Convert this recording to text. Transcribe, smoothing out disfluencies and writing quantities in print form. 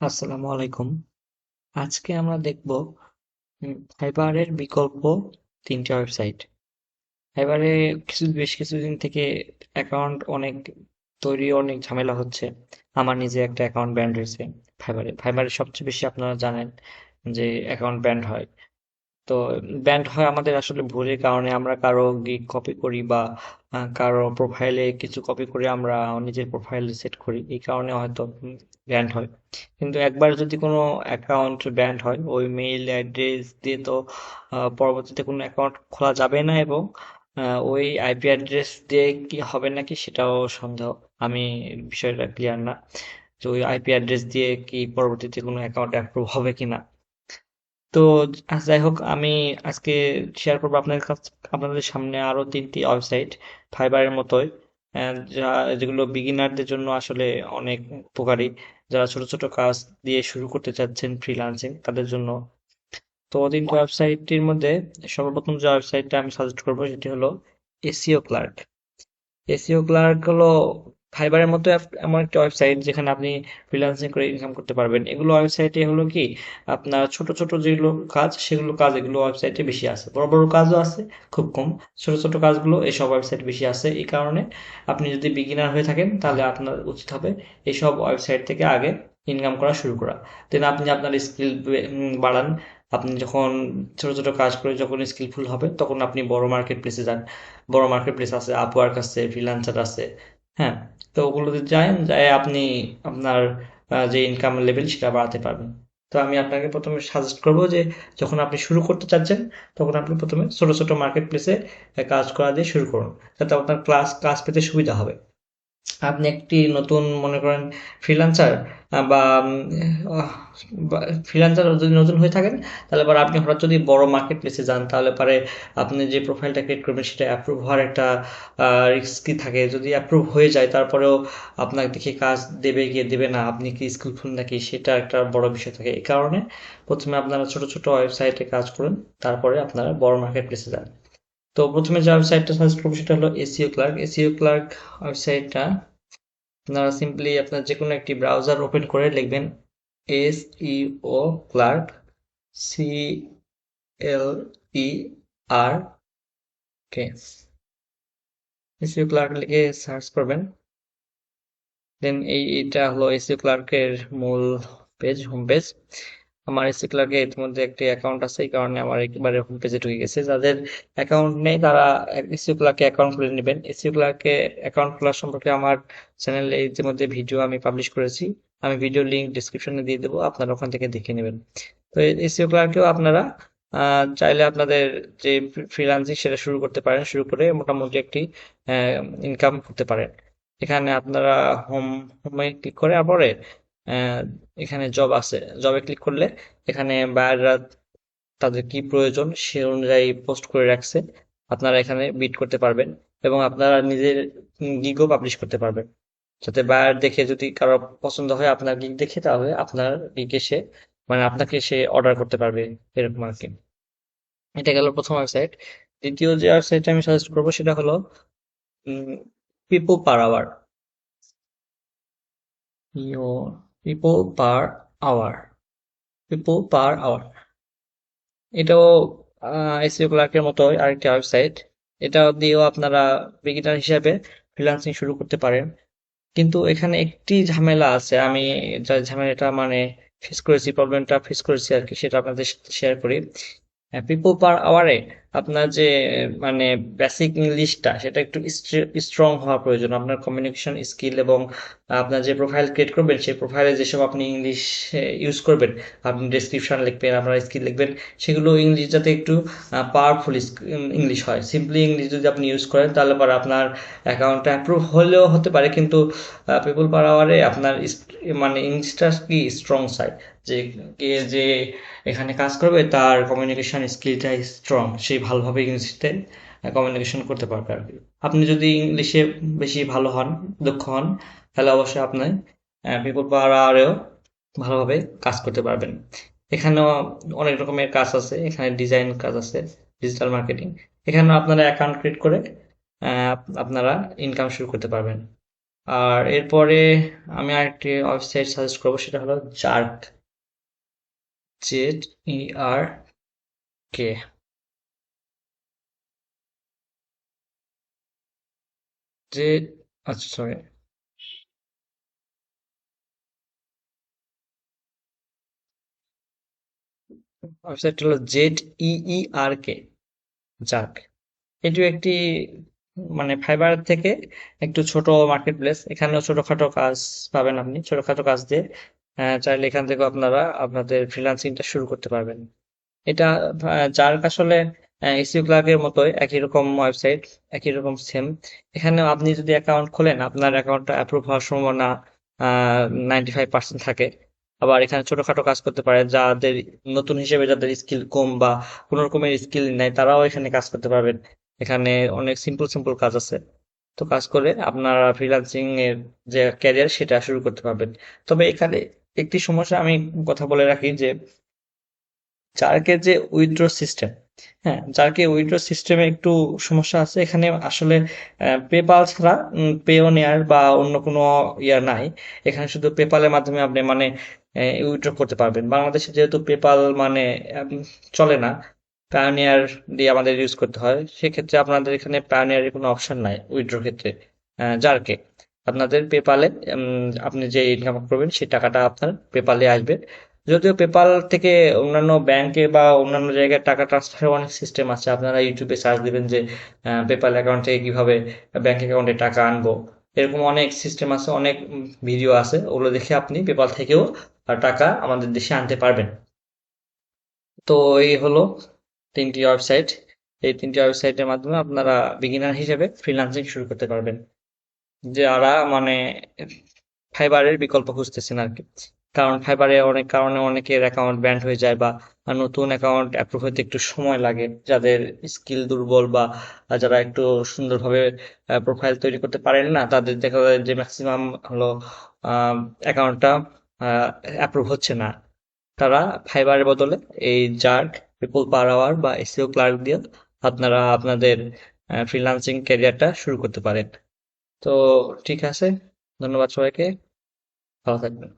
আসসালামু আলাইকুম। আজকে আমরা দেখব ফাইবারের বিকল্প ৩টা ওয়েবসাইট। ফাইবারে বেশ কিছুদিন থেকে অ্যাকাউন্ট অনেক ঝামেলা হচ্ছে। আমার নিজে একটা অ্যাকাউন্ট ব্যান্ড হয়েছে ফাইবারে। ফাইবারে সবচেয়ে বেশি আপনারা জানেন যে অ্যাকাউন্ট ব্যান্ড হয়। তো ব্যান্ড হয় আমাদের আসলে ভুলের কারণে আমরা কারো গিগ কপি করি বা কারো প্রোফাইলে কিছু কপি করে আমরা নিজের প্রোফাইলে সেট করি, এই কারণে হয়তো ব্যান্ড হয়। কিন্তু একবার যদি কোনো অ্যাকাউন্ট ব্যান্ড হয় ওই মেইল অ্যাড্রেস দিয়ে তো পরবর্তীতে কোনো অ্যাকাউন্ট খোলা যাবে না, এবং ওই আইপি অ্যাড্রেস দিয়ে কি হবে নাকি সেটাও সন্দেহ। আমি বিষয়টা ক্লিয়ার না যে ওই আইপি অ্যাড্রেস দিয়ে কি পরবর্তীতে কোনো অ্যাকাউন্ট অ্যাপ্রুভ হবে কিনা। তো যাই হোক, আমি আজকে শেয়ার করবো আপনাদের সামনে আরো 3টি ওয়েবসাইট ফাইবারের মতোই, যেগুলো বিগিনারদের জন্য আসলে অনেক উপকারী, যারা ছোট ছোট কাজ দিয়ে শুরু করতে চাচ্ছেন ফ্রিল্যান্সিং তাদের জন্য। তো 3টি ওয়েবসাইটটির মধ্যে সর্বপ্রথম যে ওয়েবসাইটটা আমি সাজেস্ট করবো সেটি হলো এসিও ক্লার্ক। এসইও ক্লার্ক হলো ফাইবারের মতো এমন একটা ওয়েবসাইট যেখানে আপনি ফ্রিল্যান্সিং করে ইনকাম করতে পারবেন। এগুলো ওয়েবসাইটে হলো কি, আপনার ছোট ছোট যেগুলো কাজ সেগুলো কাজ এগুলো ওয়েবসাইটে বেশি আছে, বড় বড় কাজও আছে খুব কম। ছোট ছোট কাজগুলো এইসব ওয়েবসাইট বেশি আছে। এই কারণে আপনি যদি বিগিনার হয়ে থাকেন তাহলে আপনার উচিত হবে এইসব ওয়েবসাইট থেকে আগে ইনকাম করা শুরু করা। দেন আপনি আপনার স্কিল বাড়ান। আপনি যখন ছোট ছোট কাজ করে যখন স্কিলফুল হবে তখন আপনি বড় মার্কেট প্লেসে যান। বড় মার্কেট প্লেস আছে, আপওয়ার্ক আছে, ফ্রিল্যান্সার আছে। হ্যাঁ, তো ওগুলোতে যায় আপনি আপনার যে ইনকাম লেভেল সেটা বাড়াতে পারবেন। তো আমি আপনাকে প্রথমে সাজেস্ট করব যে যখন আপনি শুরু করতে চাচ্ছেন তখন আপনি প্রথমে ছোট ছোট মার্কেট প্লেসে কাজ করা দিয়ে শুরু করুন, যাতে আপনার কাজ পেতে সুবিধা হবে। আপনি একটি নতুন মনে করেন ফ্রিল্যান্সার, বা ফ্রিল্যান্সার যদি নতুন হয়ে থাকেন তাহলে পরে আপনি হঠাৎ যদি বড় মার্কেট প্লেসে যান তাহলে পরে আপনি যে প্রোফাইলটা ক্রিয়েট করবেন সেটা অ্যাপ্রুভ হওয়ার একটা রিস্কি থাকে। যদি অ্যাপ্রুভ হয়ে যায় তারপরেও আপনাকে দেখে কাজ দেবে কি দেবে না, আপনি কি স্কিলফুল নাকি, সেটা একটা বড় বিষয় থাকে। এই কারণে প্রথমে আপনারা ছোট ছোট ওয়েবসাইটে কাজ করুন, তারপরে আপনারা বড় মার্কেট প্লেসে যান। তো প্রথমে যে ওয়েবসাইটটা সাজেস্ট করবো সেটা হলো এসইও ক্লার্ক। এসইও ক্লার্ক ওয়েবসাইটটা আপনারা সিম্পলি আপনার যে কোনো একটি ব্রাউজার ওপেন করে লিখবেন এসইও ক্লার্ক, CLER, কে এসইও ক্লার্ক লিখে সার্চ করবেন। দেন এইটা হলো এসইও ক্লার্কের মূল পেজ, হোম পেজ। আমার এসইও ক্লার্কে ইতিমধ্যে একটি অ্যাকাউন্ট আছে, এই কারণে আমার একেবারে হোম পেজে ঢুকে গেছে। যাদের অ্যাকাউন্ট নেই তারা এসইও ক্লার্কে অ্যাকাউন্ট খুলে নেবেন। এসইও ক্লার্কে অ্যাকাউন্ট খোলার সম্পর্কে আমার চ্যানেলে ইতিমধ্যে ভিডিও আমি পাবলিশ করেছি। আমি ভিডিও লিঙ্ক ডিসক্রিপশনে দিয়ে দেবো, আপনারা ওখান থেকে দেখে নেবেন। তো এসইও ক্লার্কেও আপনারা চাইলে আপনাদের যে ফ্রিল্যান্সিং সেটা শুরু করতে পারেন, শুরু করে মোটামুটি একটি ইনকাম করতে পারেন। এখানে আপনারা হোম হোমে ক্লিক করে পরে আহ, এখানে জব আছে, জবে ক্লিক করলে এখানে বায়াররা তাদের কি প্রয়োজন সে অনুযায়ী পোস্ট করে রাখছে। আপনারা এখানে বিড করতে পারবেন এবং আপনারা নিজের গিগও পাবলিশ করতে পারবেন, যাতে বায়ার দেখে যদি কারো পছন্দ হয় আপনার গিগ দেখে তাহলে আপনার গিগে সে মানে আপনাকে সে অর্ডার করতে পারবে, এরকম আর কি। এটা গেল প্রথম ওয়েবসাইট। দ্বিতীয় যে ওয়েবসাইট আমি সাজেস্ট করবো সেটা হলো people per hour. People per hour, people per hour, এটাও এসইও ক্লার্কের মতো আরেকটি ওয়েবসাইট। এটা দিয়েও আপনারা বিগিনার হিসাবে ফ্রিল্যান্সিং শুরু করতে পারেন। কিন্তু এখানে একটি ঝামেলা আছে, আমি যা ঝামেলাটা মানে ফেস করেছি, প্রবলেমটা ফেস করেছি আর কি, সেটা আপনাদের সাথে শেয়ার করি। পিপল পার আওয়ারে আপনার যে মানে বেসিক ইংলিশটা সেটা একটু স্ট্রং হওয়া প্রয়োজন। আপনার কমিউনিকেশন স্কিল এবং আপনার যে প্রোফাইল ক্রিয়েট করবেন সেই প্রোফাইলে যেসব আপনি ইংলিশ ইউজ করবেন, আপনি ডেসক্রিপশন লিখবেন, আপনার স্কিল লিখবেন, সেগুলো ইংলিশ যাতে একটু পাওয়ারফুল ইংলিশ হয়। সিম্পলি ইংলিশ যদি আপনি ইউজ করেন তাহলে পরে আপনার অ্যাকাউন্টটা অ্যাপ্রুভ হলেও হতে পারে, কিন্তু পিপল পার আওয়ারে আপনার মানে ইংলিশটা কি স্ট্রং সাইড, যে কে যে এখানে কাজ করবে তার কমিউনিকেশন স্কিলটা স্ট্রং, সে ভালোভাবে ইংলিশতে কমিউনিকেশন করতে পারবে আর কি। আপনি যদি ইংলিশে বেশি ভালো হন, দক্ষ হন, তাহলে অবশ্যই আপনি পিপল পাওয়ারেও ভালোভাবে কাজ করতে পারবেন। এখানেও অনেক রকমের কাজ আছে, এখানে ডিজাইন কাজ আছে, ডিজিটাল মার্কেটিং। এখানেও আপনারা অ্যাকাউন্ট ক্রিয়েট করে আপনারা ইনকাম শুরু করতে পারবেন। আর এরপরে আমি আরেকটি ওয়েবসাইট সাজেস্ট করবো, সেটা হলো জার্ক, ZERK। যে আচ্ছা সরি, ওয়েবসাইট হলো ZEERK, জার্ক। এটিও একটি মানে ফাইবার থেকে একটু ছোট মার্কেট প্লেস। এখানেও ছোটখাটো কাজ পাবেন, আপনি ছোটখাটো কাজ দিয়ে চাইলে এখান থেকে আপনারা আপনাদের ফ্রিল্যান্সিংটা শুরু করতে পারবেন। এটা যার আসলে এসইও ক্লার্কের মতোই একই রকম ওয়েবসাইট, একই রকম সেম। এখানে আপনি যদি অ্যাকাউন্ট খোলেন, আপনার অ্যাকাউন্টটা অ্যাপ্রুভ হওয়ার সম্ভাবনা 95% থাকে। আবার এখানে ছোটখাটো কাজ করতে পারে, যাদের নতুন হিসেবে যাদের স্কিল কম বা কোনো রকমের স্কিল নাই, তারাও এখানে কাজ করতে পারবেন। এখানে অনেক সিম্পল সিম্পল কাজ আছে। তো কাজ করে আপনারা ফ্রিল্যান্সিং এর যে ক্যারিয়ার সেটা শুরু করতে পারবেন। তবে এখানে একটি সমস্যা আমি কথা বলে রাখি যে জার্কের যে উইথড্র সিস্টেম, হ্যাঁ জার্কের উইথড্র সিস্টেমে একটু সমস্যা আছে। এখানে আসলে পেপাল ছাড়া পেওনিয়ার বা অন্য কোনো ইয়া নাই। এখানে শুধু পেপালের মাধ্যমে আপনি মানে উইথড্র করতে পারবেন। বাংলাদেশে যেহেতু পেপাল মানে চলে না, পায়োনিয়ার দিয়ে আমাদের ইউজ করতে হয়, সেক্ষেত্রে আপনাদের এখানে পায়োনিয়ারের কোনো অপশন নাই উইথড্র ক্ষেত্রে। জার্কে আপনাদের পেপালে আপনি যে ইনকাম করবেন সেই টাকাটা আপনার পেপালে আসবে। যদিও পেপাল থেকে অন্যান্য ব্যাংকে বা অন্যান্য জায়গায় টাকা ট্রান্সফারের অনেক সিস্টেম আছে। আপনারা ইউটিউবে সার্চ দিবেন যে পেপাল অ্যাকাউন্ট থেকে কিভাবে ব্যাংক অ্যাকাউন্টে টাকা আনবো, এরকম অনেক সিস্টেম আছে, অনেক ভিডিও আছে, ওগুলো দেখে আপনি পেপাল থেকেও টাকা আমাদের দেশে আনতে পারবেন। তো এই হলো 3টি ওয়েবসাইট। এই 3টি ওয়েবসাইটের মাধ্যমে আপনারা বিগিনার হিসেবে ফ্রিল্যান্সিং শুরু করতে পারবেন, যারা মানে ফাইবারের বিকল্প খুঁজতেছেন আর কি। কারণ ফাইবারে অনেক কারণে অনেকের অ্যাকাউন্ট ব্যান্ড হয়ে যায়, বা নতুন অ্যাকাউন্ট অ্যাপ্রুভ হতে একটু সময় লাগে, যাদের স্কিল দুর্বল বা যারা একটু সুন্দরভাবে প্রোফাইল তৈরি করতে পারেন না, তাদের দেখা যায় যে ম্যাক্সিমাম হলো অ্যাকাউন্টটা অ্যাপ্রুভ হচ্ছে না। তারা ফাইবারের বদলে এই জার্ক, পিপল পার আওয়ার বা এসইও ক্লার্ক দিয়ে আপনারা আপনাদের ফ্রিল্যান্সিং ক্যারিয়ারটা শুরু করতে পারেন। তো ঠিক আছে, ধন্যবাদ সবাইকে, ভালো থাকবেন।